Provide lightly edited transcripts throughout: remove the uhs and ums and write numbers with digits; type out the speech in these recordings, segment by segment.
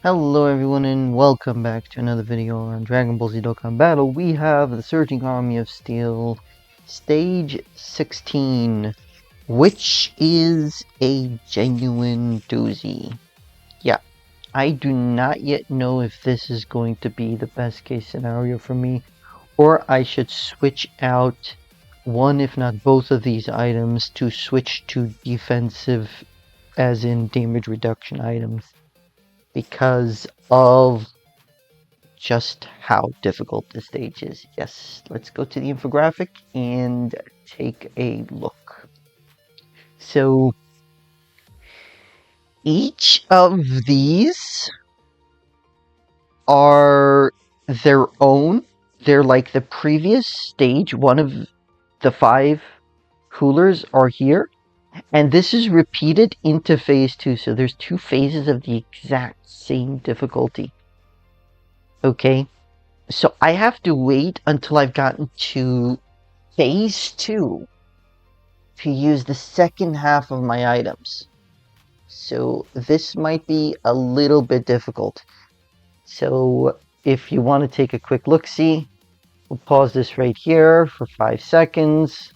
Hello everyone and welcome back to another video on Dragon Ball Z Dokkan Battle. We have the Surging Army of Steel, Stage 16, which is a genuine doozy. Yeah, I do not yet know if this is going to be the best case scenario for me, or I should switch out one if not both of these items to switch to defensive, as in damage reduction items, because of just how difficult this stage is. Yes, let's go to the infographic and take a look. So each of these are their own. They're like the previous stage. One of the 5 coolers are here, and this is repeated into phase 2. So there's 2 phases of the exact same difficulty. Okay, so I have to wait until I've gotten to phase 2 to use the second half of my items. So this might be a little bit difficult. So if you want to take a quick look-see, we'll pause this right here for 5 seconds.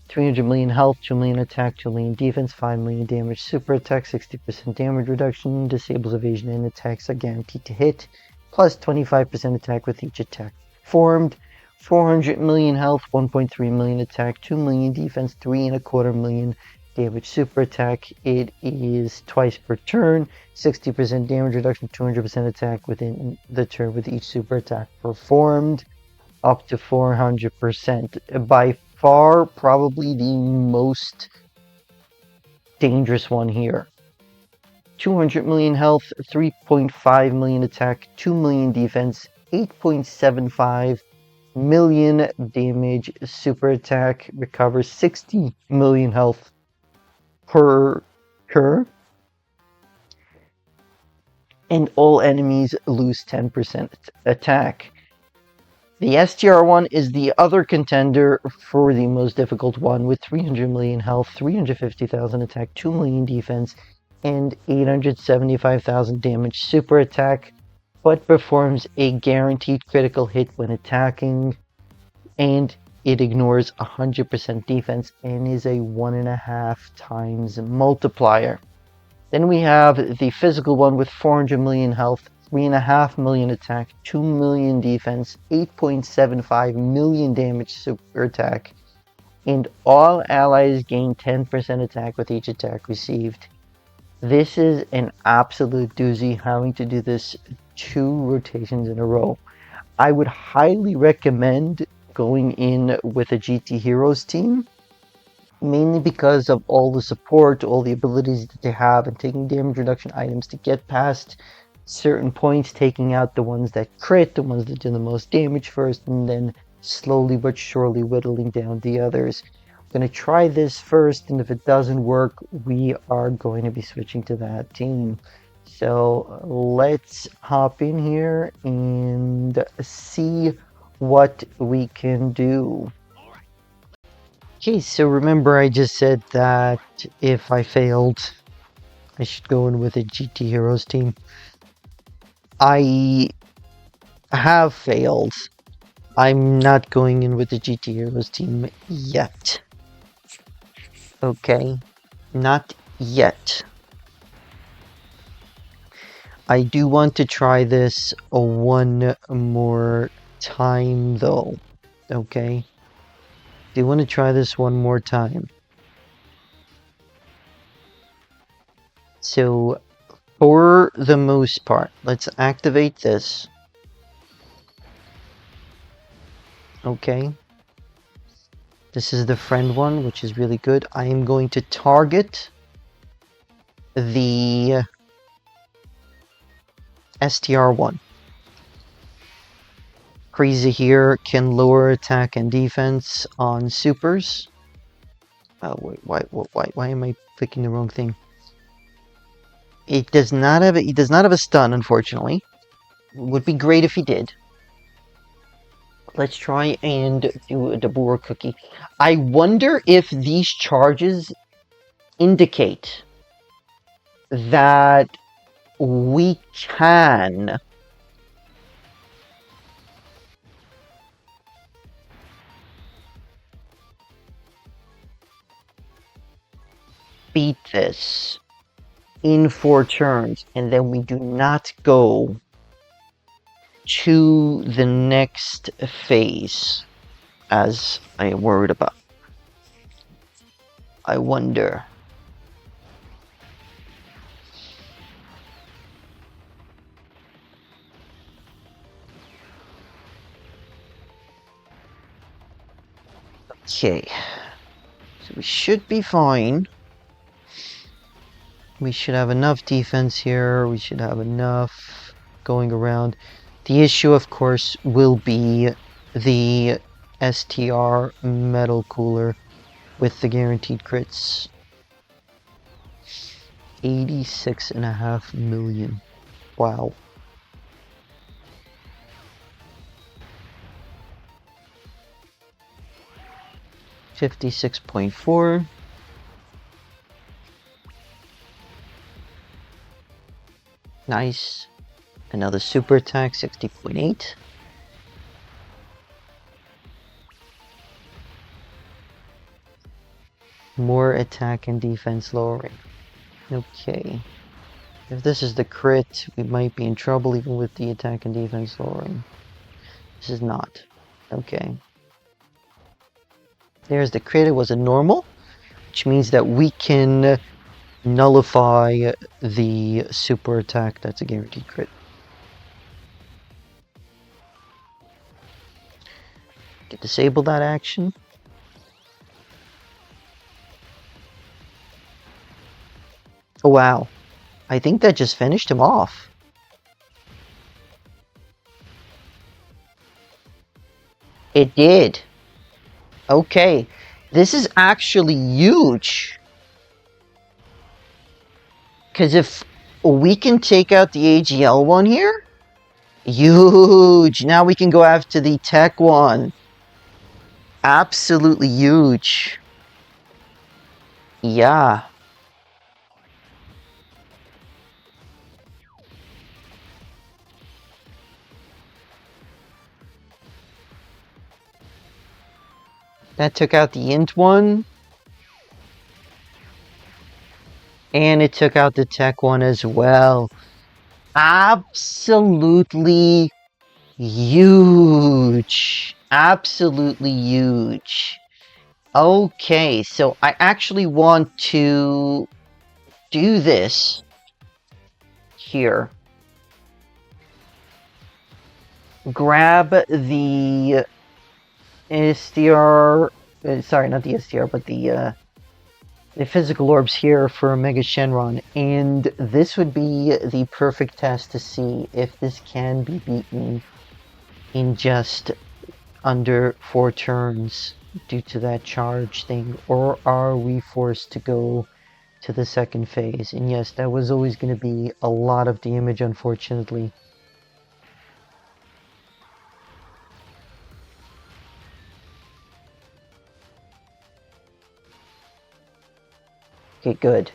300 million health, 2 million attack, 2 million defense, 5 million damage, super attack, 60% damage reduction, disables evasion and attacks are guaranteed to hit, plus 25% attack with each attack performed, 400 million health, 1.3 million attack, 2 million defense, 3.25 million damage super attack. It is twice per turn, 60% damage reduction, 200% attack within the turn with each super attack performed, up to 400%. By far, probably the most dangerous one here. 200 million health, 3.5 million attack, 2 million defense, 8.75 million damage super attack, recovers 60 million health per turn, and all enemies lose 10% attack. The STR one is the other contender for the most difficult one, with 300 million health, 350,000 attack, 2 million defense, and 875,000 damage super attack, but performs a guaranteed critical hit when attacking, and it ignores 100% defense and is a 1.5 times multiplier. Then we have the physical one with 400 million health, 3.5 million attack, 2 million defense, 8.75 million damage super attack, and all allies gain 10% attack with each attack received. This is an absolute doozy, having to do this 2 rotations in a row. I would highly recommend going in with a GT Heroes team, mainly because of all the support, all the abilities that they have, and taking damage reduction items to get past certain points, taking out the ones that crit, the ones that do the most damage first, and then slowly but surely whittling down the others. I'm going to try this first, and if it doesn't work, we are going to be switching to that team. So let's hop in here and see what we can do. Okay, so remember I just said that if I failed, I should go in with a GT Heroes team. I have failed. I'm not going in with the GT Heroes team yet. Okay, not yet. I do want to try this one more time though. Okay, do want to try this one more time. So for the most part, let's activate this. Okay. This is the friend one, which is really good. I am going to target the STR one. Frieza here can lower attack and defense on supers. Oh wait, why am I clicking the wrong thing? It does not have a stun, unfortunately. It would be great if he did. Let's try and do a Dabura cookie. I wonder if these charges indicate that we can beat this in 4 turns, and then we do not go to the next phase, as I am worried about. I wonder. Okay, so we should be fine. We should have enough defense here. We should have enough going around. The issue, of course, will be the STR metal cooler with the guaranteed crits. 86.5 million. Wow. $56.4. Nice. Another super attack, 60.8. More attack and defense lowering. Okay. If this is the crit, we might be in trouble even with the attack and defense lowering. This is not. Okay. There's the crit. It was a normal, which means that we can nullify the super attack. That's a guaranteed crit. Disable that action. Oh wow. I think that just finished him off. It did. Okay. This is actually huge. Because if we can take out the AGL one here, huge. Now we can go after the tech one. Absolutely huge. Yeah. That took out the int one. And it took out the tech one as well. Absolutely huge. Absolutely huge. Okay, so I actually want to do this here. Grab the STR, sorry, not the STR, but the physical orbs here for Omega Shenron, and this would be the perfect test to see if this can be beaten in just under 4 turns due to that charge thing, or are we forced to go to the second phase? And yes, that was always going to be a lot of damage, unfortunately. Okay, good.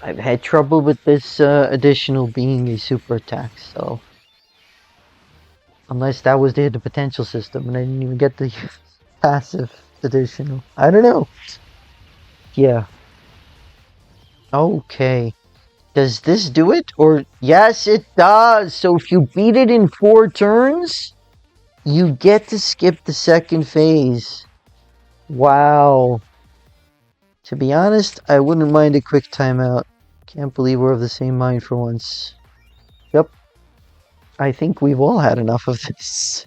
I've had trouble with this additional being a super attack, so... Unless that was the hidden potential system and I didn't even get the passive additional. I don't know. Yeah. Okay. Does this do it? Or yes, it does. So if you beat it in 4 turns, you get to skip the second phase. Wow. To be honest, I wouldn't mind a quick timeout. Can't believe we're of the same mind for once. Yep. I think we've all had enough of this.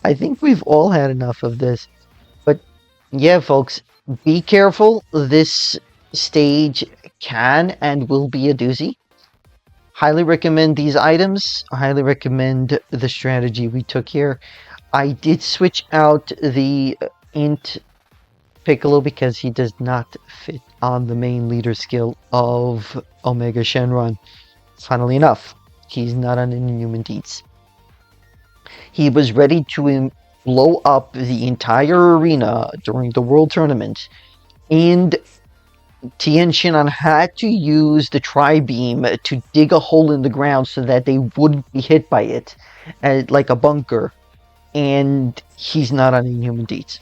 I think we've all had enough of this. But yeah, folks, be careful. This stage can and will be a doozy. Highly recommend these items. Highly recommend the strategy we took here. I did switch out the int Piccolo because he does not fit on the main leader skill of Omega Shenron. Funnily enough, he's not on Inhuman Deeds. He was ready to blow up the entire arena during the World Tournament, and Tien Shinhan had to use the tri-beam to dig a hole in the ground so that they wouldn't be hit by it, like a bunker. And he's not on Inhuman Deeds.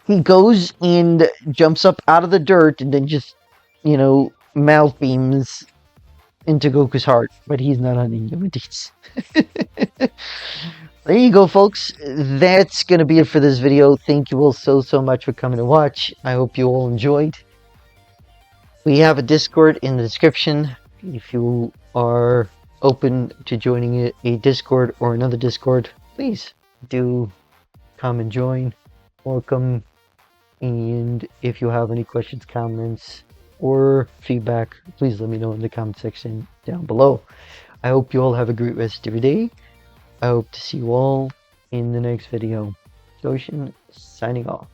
He goes and jumps up out of the dirt and then just, mouth beams into Goku's heart, but he's not on Inhuman Deeds. There you go, folks. That's going to be it for this video. Thank you all so much for coming to watch. I hope you all enjoyed. We have a Discord in the description. If you are open to joining a Discord or another Discord, please do come and join. Welcome. And if you have any questions, comments, or feedback, please let me know in the comment section down below. I hope you all have a great rest of your day. I hope to see you all in the next video. Goshen signing off.